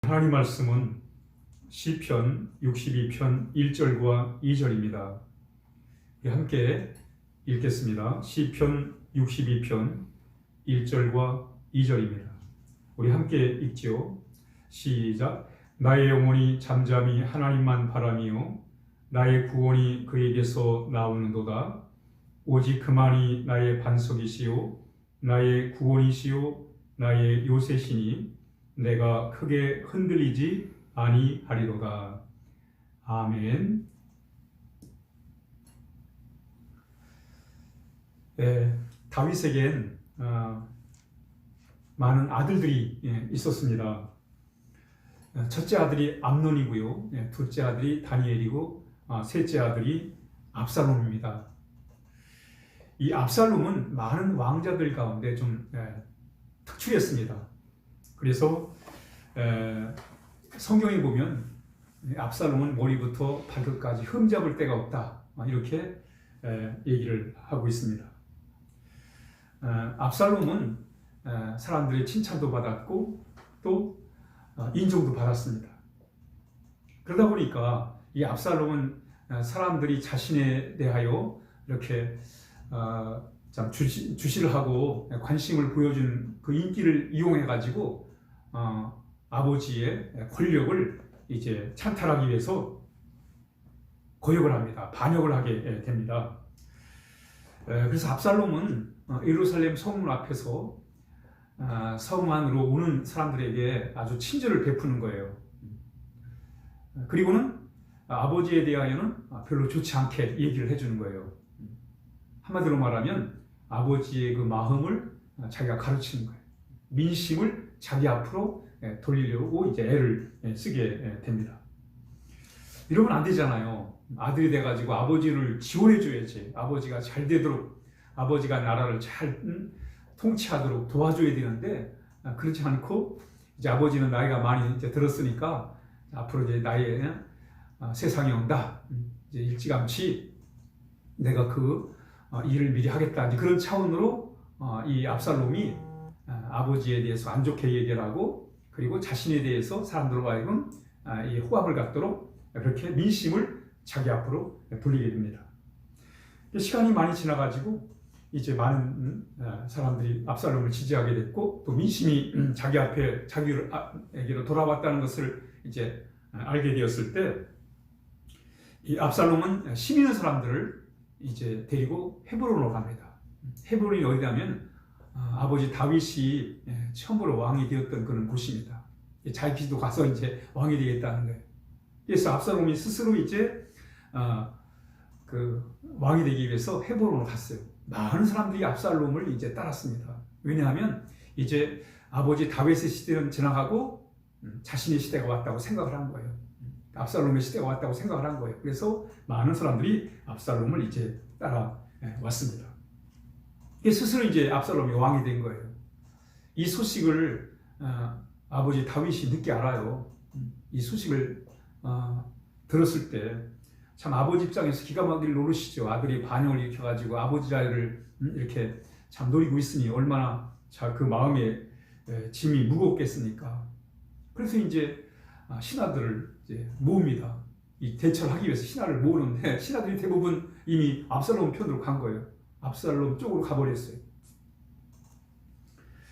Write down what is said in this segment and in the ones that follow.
하나님 말씀은 시편 62편 1절과 2절입니다. 함께 읽겠습니다. 시편 62편 1절과 2절입니다. 우리 함께 읽지요. 시작. 나의 영혼이 잠잠히 하나님만 바라미요 나의 구원이 그에게서 나오는도다. 오직 그만이 나의 반석이시요 나의 구원이시요 나의 요새시니 내가 크게 흔들리지 아니하리로다. 아멘. 다윗에겐 많은 아들들이 있었습니다. 첫째 아들이 암논이고요, 둘째 아들이 다니엘이고, 셋째 아들이 압살롬입니다. 이 압살롬은 많은 왕자들 가운데 좀 특출했습니다. 그래서 성경에 보면 압살롬은 머리부터 발끝까지 흠잡을 데가 없다, 이렇게 얘기를 하고 있습니다. 압살롬은 사람들의 칭찬도 받았고 또 인정도 받았습니다. 그러다 보니까 이 압살롬은 사람들이 자신에 대하여 이렇게 주시를 하고 관심을 보여준 그 인기를 이용해 가지고 아버지의 권력을 이제 찬탈하기 위해서 거역을 합니다. 반역을 하게 됩니다. 그래서 압살롬은 예루살렘 성문 앞에서 성 안으로 오는 사람들에게 아주 친절을 베푸는 거예요. 그리고는 아버지에 대하여는 별로 좋지 않게 얘기를 해주는 거예요. 한마디로 말하면 아버지의 그 마음을 자기가 가르치는 거예요. 민심을 자기 앞으로 돌리려고 이제 애를 쓰게 됩니다. 이러면 안 되잖아요. 아들이 돼가지고 아버지를 지원해줘야지. 아버지가 잘 되도록, 아버지가 나라를 잘 통치하도록 도와줘야 되는데, 그렇지 않고 이제 아버지는 나이가 많이 이제 들었으니까 앞으로 이제 나의 세상이 온다. 이제 일찌감치 내가 그 일을 미리 하겠다. 이제 그런 차원으로 이 압살롬이 아버지에 대해서 안 좋게 얘기를 하고, 그리고 자신에 대해서 사람들과 하여금 이 호감을 갖도록 그렇게 민심을 자기 앞으로 돌리게 됩니다. 시간이 많이 지나가지고 이제 많은 사람들이 압살롬을 지지하게 됐고, 또 민심이 자기에게로 돌아왔다는 것을 이제 알게 되었을 때, 이 압살롬은 힘 있는 사람들을 이제 데리고 헤브론으로 갑니다. 헤브론이 어디냐면 아버지 다윗이 처음으로 왕이 되었던 그런 곳입니다. 자기도 가서 이제 왕이 되겠다는 거예요. 그래서 압살롬이 스스로 이제 그 왕이 되기 위해서 헤브론으로 갔어요. 많은 사람들이 압살롬을 이제 따랐습니다. 왜냐하면 이제 아버지 다윗의 시대는 지나가고 자신의 시대가 왔다고 생각을 한 거예요. 압살롬의 시대가 왔다고 생각을 한 거예요. 그래서 많은 사람들이 압살롬을 이제 따라왔습니다. 스스로 이제 압살롬이 왕이 된 거예요. 이 소식을 아버지 다윗이 늦게 알아요. 이 소식을 들었을 때 참 아버지 입장에서 기가 막힐 노릇이죠. 아들이 반역을 일으켜가지고 아버지 자리를 이렇게 참 노리고 있으니 얼마나 그 마음에 짐이 무겁겠습니까? 그래서 이제 신하들을 이제 모읍니다. 이 대처를 하기 위해서 신하를 모으는데, 신하들이 대부분 이미 압살롬 편으로 간 거예요. 압살롬 쪽으로 가버렸어요.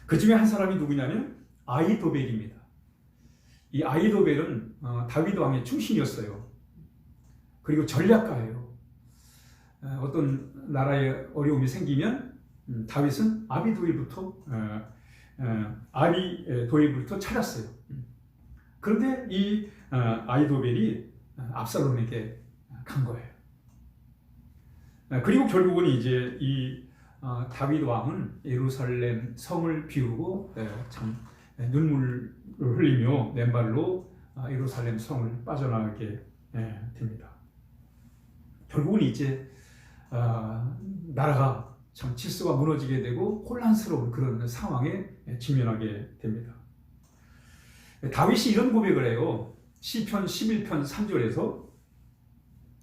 그 중에 한 사람이 누구냐면 아히도벨입니다. 이 아히도벨은 다윗 왕의 충신이었어요. 그리고 전략가예요. 어떤 나라에 어려움이 생기면 다윗은 아비도일부터 찾았어요. 그런데 이 아히도벨이 압살롬에게 간 거예요. 그리고 결국은 이제 이 다윗 왕은 예루살렘 성을 비우고 참 눈물을 흘리며 맨발로 예루살렘 성을 빠져나가게 됩니다. 결국은 이제 나라가 참 질서가 무너지게 되고 혼란스러운 그런 상황에 직면하게 됩니다. 다윗이 이런 고백을 해요. 시편 11편 3절에서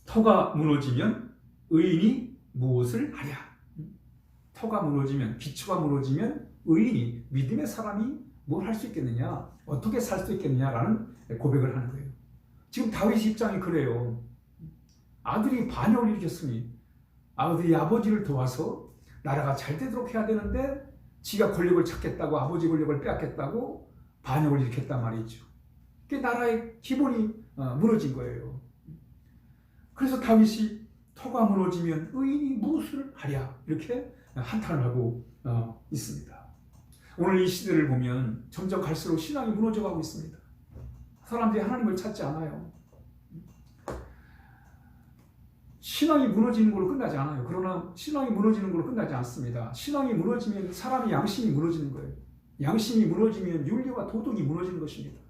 터가 무너지면 의인이 무엇을 하랴. 터가 무너지면, 기초가 무너지면 의인이, 믿음의 사람이 뭘 할 수 있겠느냐, 어떻게 살 수 있겠느냐라는 고백을 하는 거예요. 지금 다윗 입장이 그래요. 아들이 반역을 일으켰으니 아들이 아버지를 도와서 나라가 잘 되도록 해야 되는데 지가 권력을 찾겠다고, 아버지 권력을 빼앗겠다고 반역을 일으켰단 말이죠. 그게 나라의 기본이 무너진 거예요. 그래서 다윗이 터가 무너지면 의인이 무엇을 하랴, 이렇게 한탄을 하고 있습니다. 오늘 이 시대를 보면 점점 갈수록 신앙이 무너져가고 있습니다. 사람들이 하나님을 찾지 않아요. 신앙이 무너지는 걸로 끝나지 않아요. 그러나 신앙이 무너지는 걸로 끝나지 않습니다. 신앙이 무너지면 사람의 양심이 무너지는 거예요. 양심이 무너지면 윤리와 도덕이 무너지는 것입니다.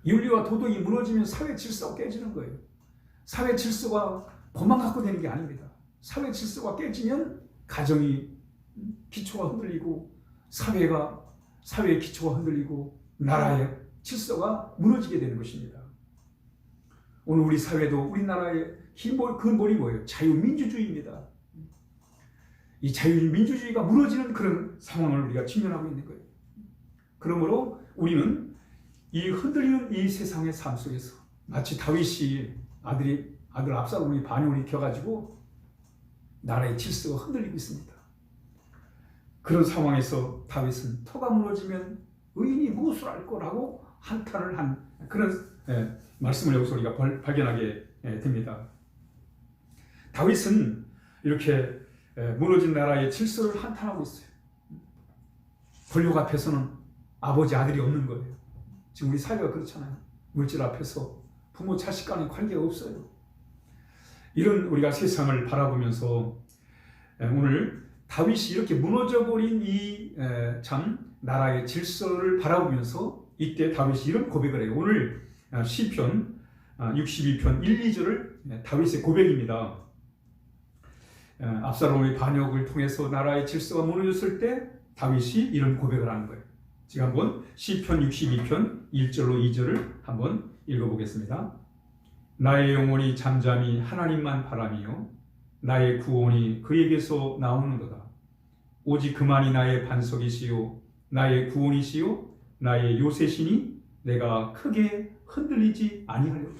윤리와 도덕이 무너지면 사회 질서가 깨지는 거예요. 사회 질서가 법만 갖고 되는 게 아닙니다. 사회 질서가 깨지면 가정이 기초가 흔들리고 사회의 기초가 흔들리고 나라의 질서가 무너지게 되는 것입니다. 오늘 우리 사회도 우리나라의 근본이 뭐예요? 자유민주주의입니다. 이 자유민주주의가 무너지는 그런 상황을 우리가 직면하고 있는 거예요. 그러므로 우리는 이 흔들리는 이 세상의 삶 속에서 마치 다윗이 아들 압살롬이 반역을 일으켜가지고 나라의 질서가 흔들리고 있습니다. 그런 상황에서 다윗은 터가 무너지면 의인이 무엇을 알 거라고 한탄을 한 그런 말씀을 여기서 우리가 발견하게 됩니다. 다윗은 이렇게 무너진 나라의 질서를 한탄하고 있어요. 권력 앞에서는 아버지 아들이 없는 거예요. 지금 우리 사회가 그렇잖아요. 물질 앞에서 부모 자식 간의 관계가 없어요. 이런 우리가 세상을 바라보면서 오늘 다윗이 이렇게 무너져버린 이 참 나라의 질서를 바라보면서 이때 다윗이 이런 고백을 해요. 오늘 시편 62편 1, 2절을 다윗의 고백입니다. 압살롬의 반역을 통해서 나라의 질서가 무너졌을 때 다윗이 이런 고백을 하는 거예요. 지금 한번 시편 62편 1절로 2절을 한번 읽어보겠습니다. 나의 영혼이 잠잠히 하나님만 바라며 나의 구원이 그에게서 나오는도다. 오직 그만이 나의 반석이시요 나의 구원이시요 나의 요새시니 내가 크게 흔들리지 아니하려고.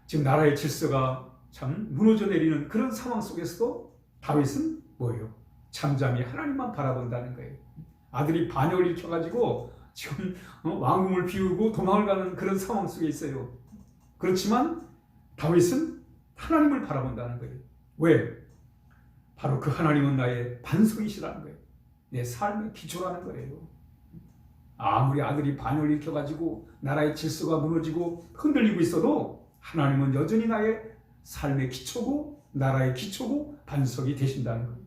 지금 나라의 질서가 참 무너져 내리는 그런 상황 속에서도 다윗은 뭐예요? 잠잠히 하나님만 바라본다는 거예요. 아들이 반역을 일으켜가지고 지금 왕궁을 비우고 도망을 가는 그런 상황 속에 있어요. 그렇지만 다윗은 하나님을 바라본다는 거예요. 왜? 바로 그 하나님은 나의 반석이시라는 거예요. 내 삶의 기초라는 거예요. 아무리 아들이 반역을 일으켜가지고 나라의 질서가 무너지고 흔들리고 있어도 하나님은 여전히 나의 삶의 기초고 나라의 기초고 반석이 되신다는 거예요.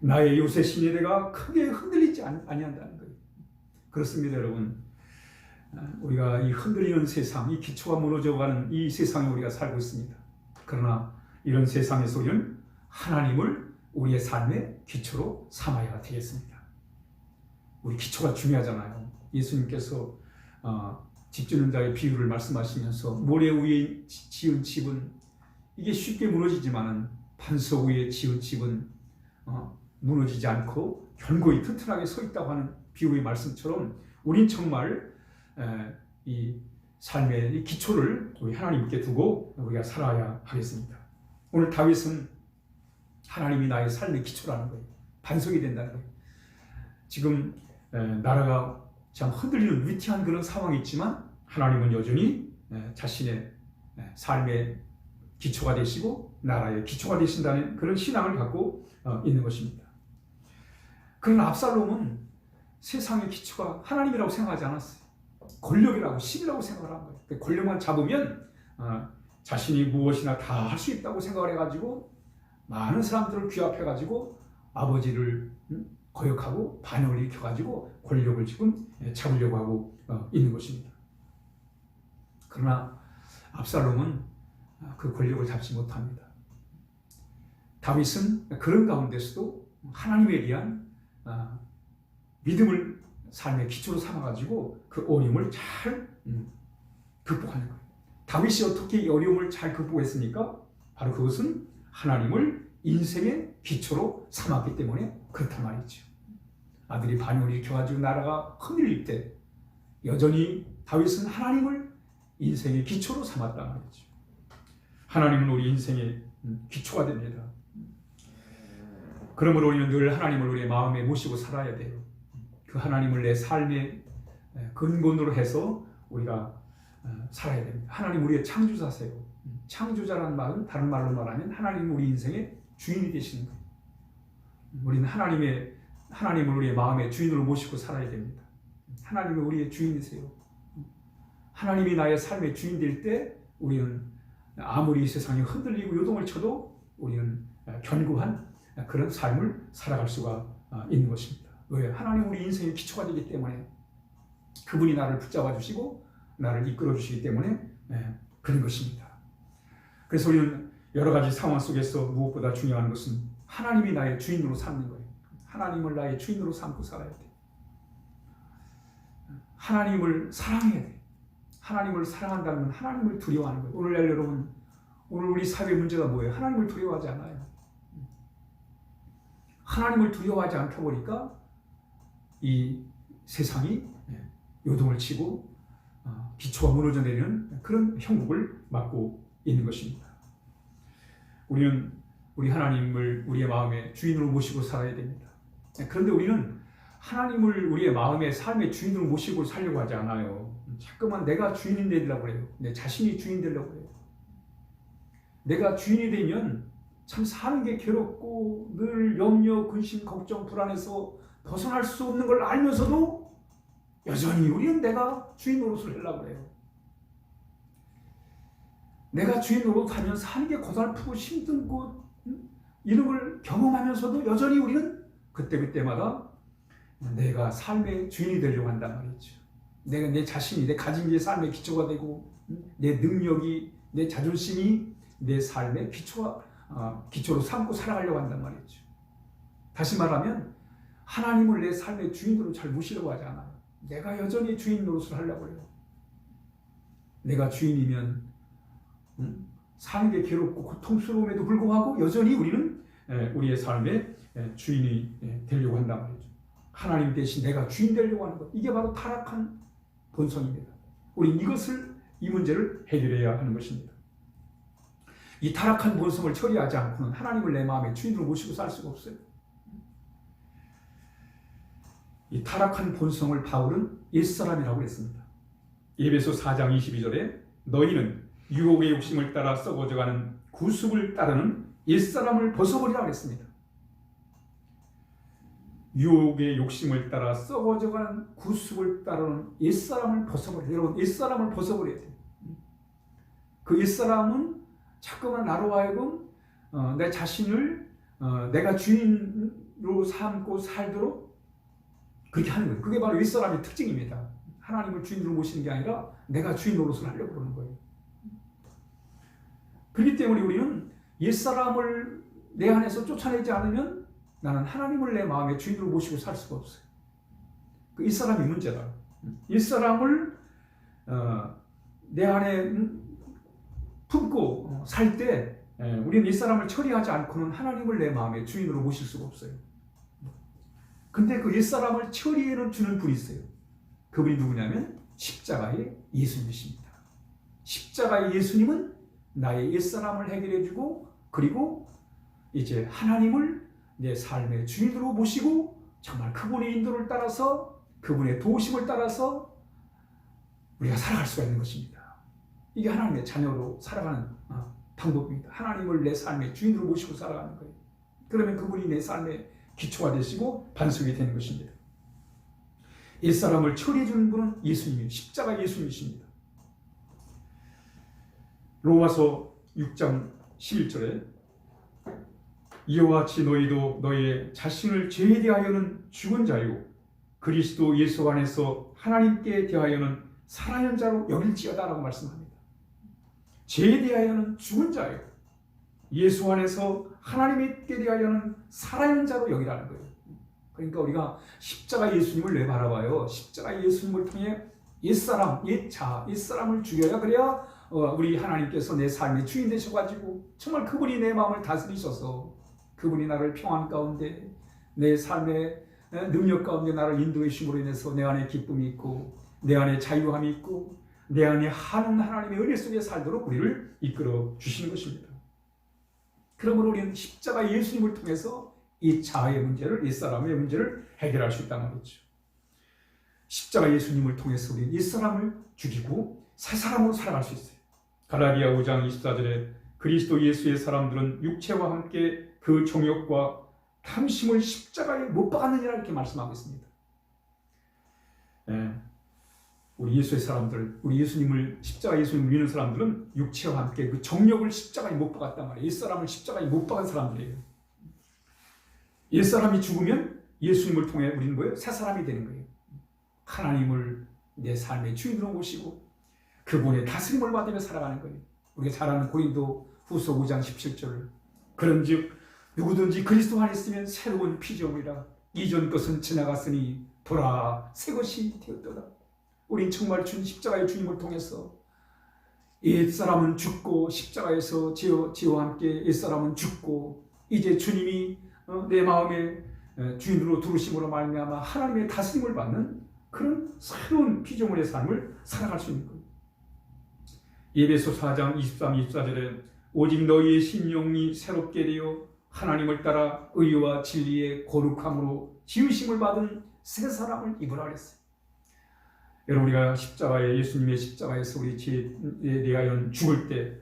나의 요새시니 내가 크게 흔들리지 아니한다는 거예요. 그렇습니다, 여러분. 우리가 이 흔들리는 세상, 이 기초가 무너져가는 이 세상에 우리가 살고 있습니다. 그러나 이런 세상에서 우리는 하나님을 우리의 삶의 기초로 삼아야 되겠습니다. 우리 기초가 중요하잖아요. 예수님께서 집 짓는 자의 비유를 말씀하시면서 모래 위에 지은 집은 이게 쉽게 무너지지만은 반석 위에 지은 집은 무너지지 않고 견고히 튼튼하게 서 있다고 하는 비유의 말씀처럼 우린 정말 이 삶의 이 기초를 우리 하나님께 두고 우리가 살아야 하겠습니다. 오늘 다윗은 하나님이 나의 삶의 기초라는 거예요. 반석이 된다는 거예요. 지금 나라가 참 흔들리는 위태한 그런 상황이 있지만 하나님은 여전히 자신의 삶의 기초가 되시고 나라의 기초가 되신다는 그런 신앙을 갖고 있는 것입니다. 그러나 압살롬은 세상의 기초가 하나님이라고 생각하지 않았어요. 권력이라고 신이라고 생각을 한 거예요. 권력만 잡으면 자신이 무엇이나 다 할 수 있다고 생각을 해가지고 많은 사람들을 규합해가지고 아버지를 거역하고 반역을 일으켜가지고 권력을 지금 잡으려고 하고 있는 것입니다. 그러나 압살롬은 그 권력을 잡지 못합니다. 다윗은 그런 가운데서도 하나님에 대한 믿음을 삶의 기초로 삼아가지고 그 어려움을 잘 극복하는 거예요. 다윗이 어떻게 이 어려움을 잘 극복했습니까? 바로 그것은 하나님을 인생의 기초로 삼았기 때문에 그렇단 말이죠. 아들이 반역을 일으켜가지고 나라가 흔들릴 때 여전히 다윗은 하나님을 인생의 기초로 삼았단 말이죠. 하나님은 우리 인생의 기초가 됩니다. 그러므로 우리는 늘 하나님을 우리의 마음에 모시고 살아야 돼요. 그 하나님을 내 삶의 근본으로 해서 우리가 살아야 됩니다. 하나님 우리의 창조자세요. 창조자라는 말은 다른 말로 말하면 하나님 우리 인생의 주인이 되시는 거예요. 우리는 하나님을 우리의 마음의 주인으로 모시고 살아야 됩니다. 하나님이 우리의 주인이세요. 하나님이 나의 삶의 주인 될 때 우리는 아무리 이 세상이 흔들리고 요동을 쳐도 우리는 견고한 그런 삶을 살아갈 수가 있는 것입니다. 왜? 하나님 우리 인생의 기초가 되기 때문에 그분이 나를 붙잡아 주시고 나를 이끌어 주시기 때문에 그런 것입니다. 그래서 우리는 여러 가지 상황 속에서 무엇보다 중요한 것은 하나님이 나의 주인으로 삼는 거예요. 하나님을 나의 주인으로 삼고 살아야 돼. 하나님을 사랑해야 돼. 하나님을 사랑한다는 건 하나님을 두려워하는 거예요. 오늘날 여러분, 오늘 우리 사회 문제가 뭐예요? 하나님을 두려워하지 않아요. 하나님을 두려워하지 않다 보니까 이 세상이 요동을 치고 기초가 무너져 내리는 그런 형국을 맞고 있는 것입니다. 우리는 우리 하나님을 우리의 마음의 주인으로 모시고 살아야 됩니다. 그런데 우리는 하나님을 우리의 마음의 삶의 주인으로 모시고 살려고 하지 않아요. 자꾸만 내가 주인이 되려고 해요. 내 자신이 주인 되려고 해요. 내가 주인이 되면 참 사는 게 괴롭고 늘 염려, 근심, 걱정, 불안해서 벗어날 수 없는 걸 알면서도 여전히 우리는 내가 주인 노릇을 하려고 해요. 내가 주인 노릇하면 사는 게 고달프고 힘들고 이런 걸 경험하면서도 여전히 우리는 그때마다 내가 삶의 주인이 되려고 한단 말이죠. 내가 내 자신이 내 가진 게 삶의 기초가 되고 내 능력이 내 자존심이 내 삶의 기초로 삼고 살아가려고 한단 말이죠. 다시 말하면 하나님을 내 삶의 주인으로 잘 모시려고 하지 않아요. 내가 여전히 주인 노릇을 하려고 해요. 내가 주인이면 사는 게 괴롭고 고통스러움에도 불구하고 여전히 우리는 우리의 삶의 주인이 되려고 한단 말이죠. 하나님 대신 내가 주인 되려고 하는 것, 이게 바로 타락한 본성입니다. 우리는 이 문제를 해결해야 하는 것입니다. 이 타락한 본성을 처리하지 않고는 하나님을 내 마음의 주인으로 모시고 살 수가 없어요. 이 타락한 본성을 바울은 옛사람이라고 했습니다. 에베소 4장 22절에 너희는 유혹의 욕심을 따라 썩어져가는 구습을 따르는 옛사람을 벗어버리라고 했습니다. 유혹의 욕심을 따라 썩어져가는 구습을 따르는 옛사람을 벗어버려야, 여러분 옛사람을 벗어버려야 돼요. 그 옛사람은 자꾸만 나로 하여금 내 자신을 내가 주인으로 삼고 살도록 그렇게 하는 거예요. 그게 바로 옛사람의 특징입니다. 하나님을 주인으로 모시는 게 아니라 내가 주인 노릇을 하려고 그러는 거예요. 그렇기 때문에 우리는 옛사람을 내 안에서 쫓아내지 않으면 나는 하나님을 내 마음의 주인으로 모시고 살 수가 없어요. 그 옛사람이 문제다. 옛사람을 내 안에 품고 살 때 우리는 옛사람을 처리하지 않고는 하나님을 내 마음의 주인으로 모실 수가 없어요. 근데 그 옛사람을 처리해 주는 분이 있어요. 그분이 누구냐면 십자가의 예수님이십니다. 십자가의 예수님은 나의 옛사람을 해결해주고 그리고 이제 하나님을 내 삶의 주인으로 모시고 정말 그분의 인도를 따라서 그분의 도우심을 따라서 우리가 살아갈 수가 있는 것입니다. 이게 하나님의 자녀로 살아가는 방법입니다. 하나님을 내 삶의 주인으로 모시고 살아가는 거예요. 그러면 그분이 내 삶의 기초가 되시고 반석이 되는 것입니다. 옛사람을 처리해 주는 분은 예수님이에요. 십자가 예수님이십니다. 로마서 6장 11절에 이와 같이 너희도 너희의 자신을 죄에 대하여는 죽은 자요 그리스도 예수 안에서 하나님께 대하여는 살아있는 자로 여길지어다라고 말씀합니다. 죄에 대하여는 죽은 자요 예수 안에서 하나님께 대하여는 살아있는 자로 여기라는 거예요. 그러니까 우리가 십자가 예수님을 왜 바라봐요? 십자가 예수님을 통해 옛사람, 옛사람을 죽여야 그래야 우리 하나님께서 내 삶의 주인 되셔가지고 정말 그분이 내 마음을 다스리셔서 그분이 나를 평안 가운데 내 삶의 능력 가운데 나를 인도해 주심으로 인해서 내 안에 기쁨이 있고 내 안에 자유함이 있고 내 안에 하나님의 은혜 속에 살도록 우리를 이끌어 주시는 것입니다. 그러므로 우리는 십자가 예수님을 통해서 이 자아의 문제를, 옛사람의 문제를 해결할 수 있다는 거죠. 십자가 예수님을 통해서 우리는 옛사람을 죽이고 새 사람으로 살아갈 수 있어요. 갈라디아 5장 24절에 그리스도 예수의 사람들은 육체와 함께 그 정욕과 탐심을 십자가에 못 박았느니라 이렇게 말씀하고 있습니다. 우리 예수의 사람들, 우리 예수님을, 십자가 예수님을 믿는 사람들은 육체와 함께 그 정욕을 십자가에 못 박았단 말이에요. 옛사람을 십자가에 못 박은 사람들이에요. 옛사람이 죽으면 예수님을 통해 우리는 뭐예요? 새 사람이 되는 거예요. 하나님을 내 삶의 주인으로 모시고 그분의 다스림을 받으며 살아가는 거예요. 우리가 잘 아는 고린도 후서 5장 17절 그런즉 누구든지 그리스도 안에 있으면 새로운 피조물이라 이전 것은 지나갔으니 돌아 새 것이 되었도다. 우린 정말 십자가의 주님을 통해서 옛사람은 죽고 십자가에서 지와 함께 옛사람은 죽고 이제 주님이 내 마음의 주인으로 두르심으로 말미암아 하나님의 다스림을 받는 그런 새로운 피조물의 삶을 살아갈 수 있는 거예요. 에베소 4장 23, 24절에 오직 너희의 심령이 새롭게 되어 하나님을 따라 의와 진리의 거룩함으로 지으심을 받은 새 사람을 입으라 그랬어요. 여러분 우리가 십자가에 예수님의 십자가에서 우리 죄에 대하여 죽을 때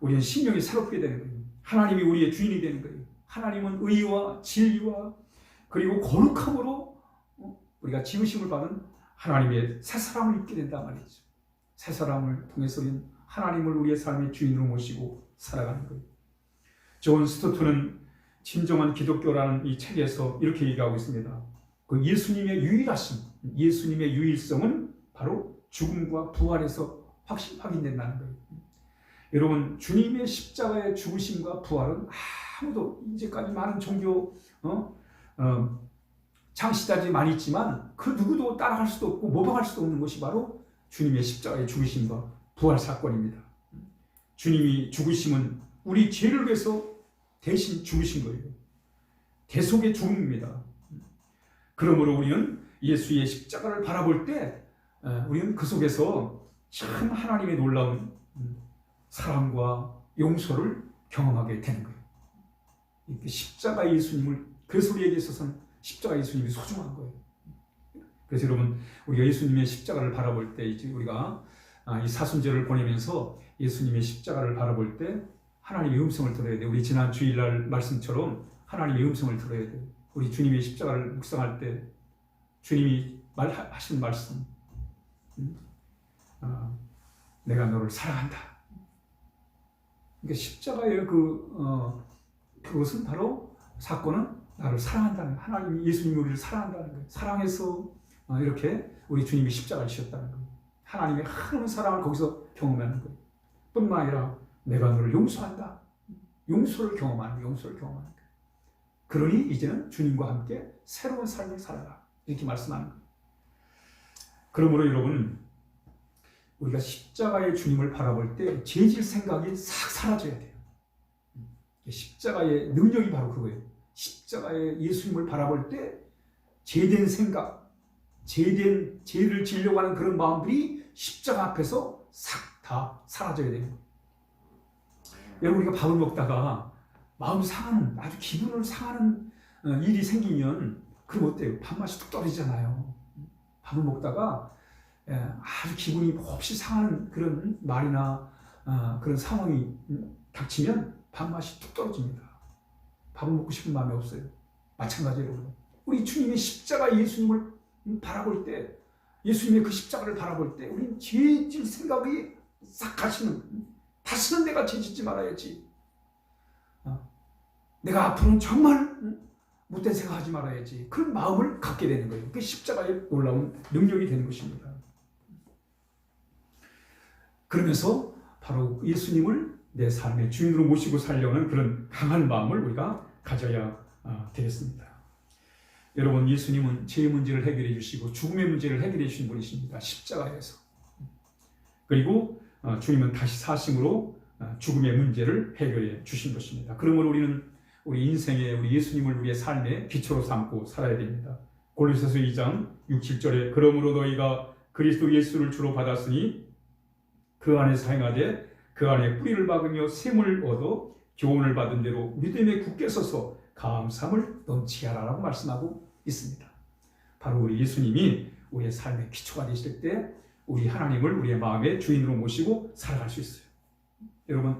우리는 심령이 새롭게 되는 거예요. 하나님이 우리의 주인이 되는 거예요. 하나님은 의와 진리와 그리고 거룩함으로 우리가 지으심을 받은 하나님의 새 사람을 입게 된단 말이죠. 새 사람을 통해서 우리는 하나님을 우리의 삶의 주인으로 모시고 살아가는 거예요. 존 스토트는 진정한 기독교라는 이 책에서 이렇게 얘기하고 있습니다. 그 예수님의 유일하심, 예수님의 유일성은 바로 죽음과 부활에서 확인된다는 거예요. 여러분 주님의 십자가의 죽으심과 부활은 아무도 이제까지 많은 종교 창시자들이 많이 있지만 그 누구도 따라갈 수도 없고 모방할 수도 없는 것이 바로 주님의 십자가의 죽으심과 부활 사건입니다. 주님이 죽으심은 우리 죄를 위해서 대신 죽으신 거예요. 대속의 죽음입니다. 그러므로 우리는 예수의 십자가를 바라볼 때 우리는 그 속에서 참 하나님의 놀라운 사랑과 용서를 경험하게 되는 거예요. 십자가 예수님을, 그래서 우리에게 있어서는 십자가 예수님이 소중한 거예요. 그래서 여러분 우리가 예수님의 십자가를 바라볼 때 이제 우리가 이 사순절을 보내면서 예수님의 십자가를 바라볼 때 하나님의 음성을 들어야 돼요. 우리 지난 주일날 말씀처럼 하나님의 음성을 들어야 돼요. 우리 주님의 십자가를 묵상할 때 주님이 하신 말씀, 내가 너를 사랑한다. 그러니까 십자가의 그것은 바로 사건은 나를 사랑한다는 거예요. 하나님이 예수님이 우리를 사랑한다는 거예요. 사랑해서 이렇게 우리 주님이 십자가를 지셨다는 거예요. 하나님의 큰 사랑을 거기서 경험하는 거예요. 뿐만 아니라 내가 너를 용서한다. 용서를 경험하는 거예요. 그러니 이제는 주님과 함께 새로운 삶을 살아라. 이렇게 말씀하는 거예요. 그러므로 여러분 우리가 십자가의 주님을 바라볼 때 죄질 생각이 싹 사라져야 돼요. 십자가의 능력이 바로 그거예요. 십자가의 예수님을 바라볼 때 죄된 생각, 죄를 지려고 하는 그런 마음들이 십자가 앞에서 싹 다 사라져야 돼요. 여러분 우리가 밥을 먹다가 마음 상하는, 아주 기분을 상하는 일이 생기면 그럼 어때요? 밥맛이 뚝 떨어지잖아요. 밥을 먹다가 아주 기분이 몹시 상하는 그런 말이나 그런 상황이 닥치면 밥맛이 뚝 떨어집니다. 밥을 먹고 싶은 마음이 없어요. 마찬가지로 우리 주님의 십자가 예수님을 바라볼 때, 예수님의 그 십자가를 바라볼 때 우리는 죄질 생각이 싹 가시는, 다시는 내가 죄짓지 말아야지, 내가 앞으로는 정말 못된 생각하지 말아야지, 그런 마음을 갖게 되는 거예요. 그게 십자가의 놀라운 능력이 되는 것입니다. 그러면서 바로 예수님을 내 삶의 주인으로 모시고 살려는 그런 강한 마음을 우리가 가져야 되겠습니다. 여러분 예수님은 죄의 문제를 해결해 주시고 죽음의 문제를 해결해 주신 분이십니다. 십자가에서. 그리고 주님은 다시 사심으로 죽음의 문제를 해결해 주신 것입니다. 그러므로 우리는 우리 인생에 우리 예수님을 우리의 삶의 기초로 삼고 살아야 됩니다. 골로새서 2장 6, 7절에 그러므로 너희가 그리스도 예수를 주로 받았으니 그 안에서 행하되 그 안에 뿌리를 박으며 샘을 얻어 교훈을 받은 대로 믿음에 굳게 서서 감사함을 넘치게 하라고 말씀하고 있습니다. 바로 우리 예수님이 우리의 삶의 기초가 되실 때 우리 하나님을 우리의 마음의 주인으로 모시고 살아갈 수 있어요. 여러분,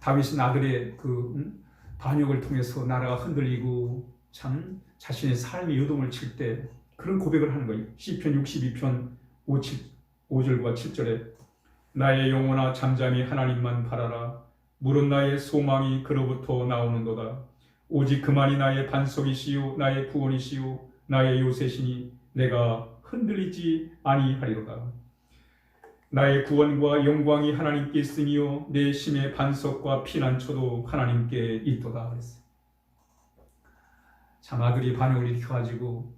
다윗은 아들의 그 반역을 통해서 나라가 흔들리고 참 자신의 삶이 요동을 칠 때 그런 고백을 하는 거예요. 시편 62편 5절과 7절에 나의 영혼아 잠잠히 하나님만 바라라. 물은 나의 소망이 그로부터 나오는도다. 오직 그만이 나의 반석이시요 나의 구원이시요 나의 요새시니 내가 흔들리지 아니하리로다. 나의 구원과 영광이 하나님께 있으며 내 심의 반석과 피난처도 하나님께 있도다 그랬어요. 참 아들이 반역을 일으켜가지고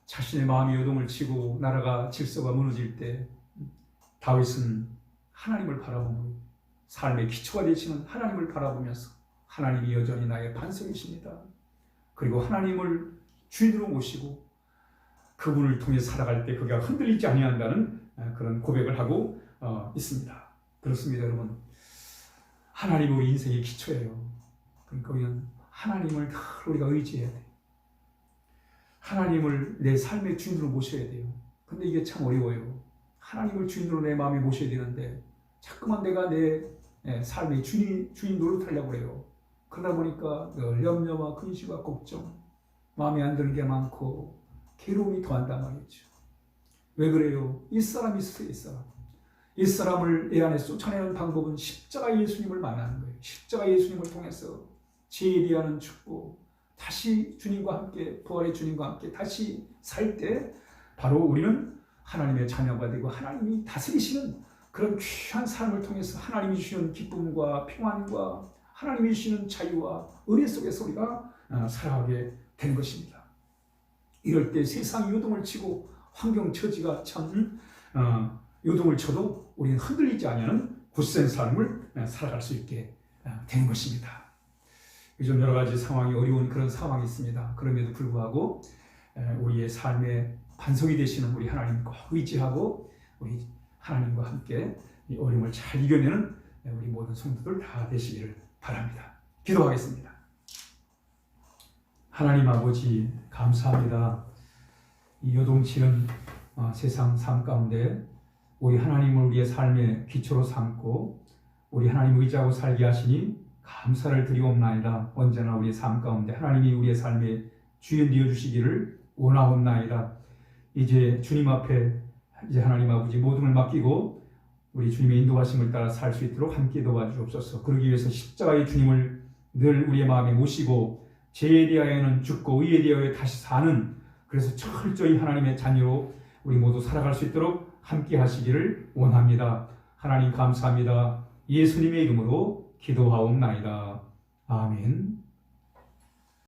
자신의 마음이 요동을 치고 나라가 질서가 무너질 때 다윗은 하나님을 바라보고 삶의 기초가 되시는 하나님을 바라보면서 하나님이 여전히 나의 반석이십니다. 그리고 하나님을 주인으로 모시고 그분을 통해 살아갈 때 그가 흔들리지 아니한다는 그런 고백을 하고 있습니다. 그렇습니다, 여러분. 하나님이 우리 인생의 기초예요. 그러니까 우리는 하나님을 늘 우리가 의지해야 돼요. 하나님을 내 삶의 주인으로 모셔야 돼요. 근데 이게 참 어려워요. 하나님을 주인으로 내 마음에 모셔야 되는데 자꾸만 내가 내 삶의 주인 노릇하려고 그래요. 그러다 보니까 늘 염려와 근심과 걱정, 마음에 안 드는 게 많고 괴로움이 더한단 말이죠. 왜 그래요? 이 사람이 있어요, 이 사람. 이 사람을 내 안에 쫓아내는 방법은 십자가 예수님을 만나는 거예요. 십자가 예수님을 통해서 제일이하는 축복, 다시 주님과 함께, 부활의 주님과 함께 다시 살 때 바로 우리는 하나님의 자녀가 되고 하나님이 다스리시는 그런 귀한 삶을 통해서 하나님이 주시는 기쁨과 평안과 하나님이 주시는 자유와 은혜 속에서 우리가 살아가게 되는 것입니다. 이럴 때 세상이 요동을 치고 환경 처지가 참 요동을 쳐도 우리는 흔들리지 않는 굳센 삶을 살아갈 수 있게 되는 것입니다. 요즘 여러 가지 상황이 어려운 그런 상황이 있습니다. 그럼에도 불구하고 우리의 삶의 반석이 되시는 우리 하나님 꼭 의지하고 우리 하나님과 함께 이 어려움을 잘 이겨내는 우리 모든 성도들 다 되시기를 바랍니다. 기도하겠습니다. 하나님 아버지 감사합니다. 이 요동치는 세상 삶 가운데 우리 하나님을 우리의 삶의 기초로 삼고 우리 하나님 의지하고 살게 하시니 감사를 드리옵나이다. 언제나 우리의 삶 가운데 하나님이 우리의 삶의 주인 되어 주시기를 원하옵나이다. 이제 주님 앞에 이제 하나님 아버지 모든 걸 맡기고 우리 주님의 인도하심을 따라 살 수 있도록 함께 도와주옵소서. 그러기 위해서 십자가의 주님을 늘 우리의 마음에 모시고 죄에 대하여는 죽고 의에 대하여 다시 사는, 그래서 철저히 하나님의 자녀로 우리 모두 살아갈 수 있도록 함께 하시기를 원합니다. 하나님 감사합니다. 예수님의 이름으로 기도하옵나이다. 아멘.